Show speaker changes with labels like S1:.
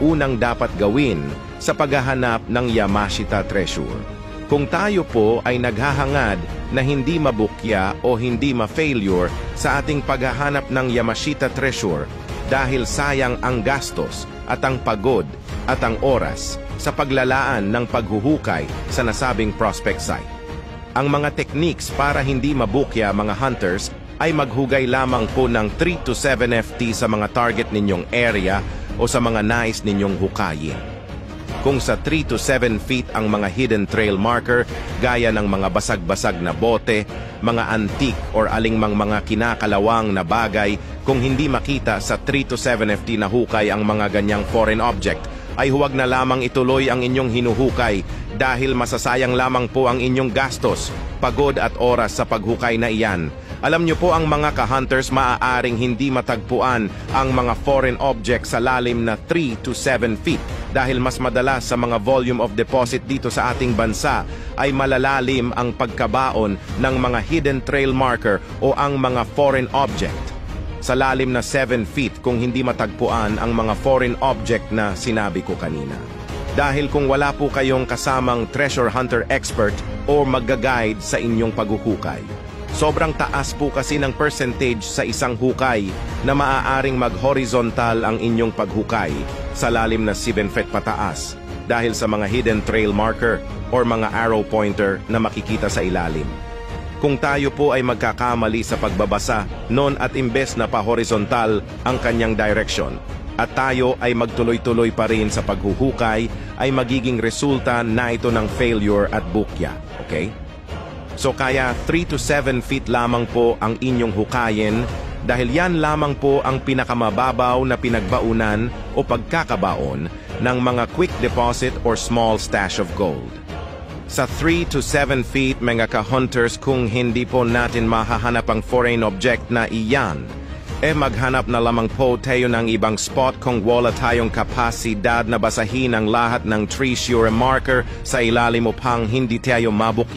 S1: unang dapat gawin sa paghahanap ng Yamashita treasure. Kung tayo po ay naghahangad na hindi mabukya o hindi ma-failure sa ating paghahanap ng Yamashita treasure dahil sayang ang gastos at ang pagod at ang oras sa paglalaan ng paghuhukay sa nasabing prospect site. Ang mga techniques para hindi mabukya mga hunters ay maghugay lamang po ng 3 to 7 FT sa mga target ninyong area o sa mga nais ninyong hukayin. Kung sa 3 to 7 feet ang mga hidden trail marker gaya ng mga basag-basag na bote, mga antique or alingmang mga kinakalawang na bagay, kung hindi makita sa 3 to 7 FT na hukay ang mga ganyang foreign object, ay huwag na lamang ituloy ang inyong hinuhukay dahil masasayang lamang po ang inyong gastos, pagod at oras sa paghukay na iyan. Alam niyo po ang mga ka-hunters maaaring hindi matagpuan ang mga foreign objects sa lalim na 3 to 7 feet dahil mas madalas sa mga volume of deposit dito sa ating bansa ay malalalim ang pagkabaon ng mga hidden trail marker o ang mga foreign object. Sa lalim na 7 feet kung hindi matagpuan ang mga foreign object na sinabi ko kanina. Dahil kung wala po kayong kasamang treasure hunter expert o magga-guide sa inyong paghuhukay. Sobrang taas po kasi ng percentage sa isang hukay na maaaring mag-horizontal ang inyong paghukay sa lalim na 7 feet pataas dahil sa mga hidden trail marker or mga arrow pointer na makikita sa ilalim. Kung tayo po ay magkakamali sa pagbabasa noon at imbes na pa-horizontal ang kanyang direction at tayo ay magtuloy-tuloy pa rin sa paghuhukay ay magiging resulta na ito ng failure at bukya. Okay? So kaya 3 to 7 feet lamang po ang inyong hukayin dahil yan lamang po ang pinakamababaw na pinagbaunan o pagkakabaon ng mga quick deposit or small stash of gold. Sa 3 to 7 feet mga ka-hunters kung hindi po natin mahahanap ang foreign object na iyan, maghanap na lamang po tayo ng ibang spot kung wala tayong kapasidad na basahin ang lahat ng treasure marker sa ilalim upang hindi tayo mabukya.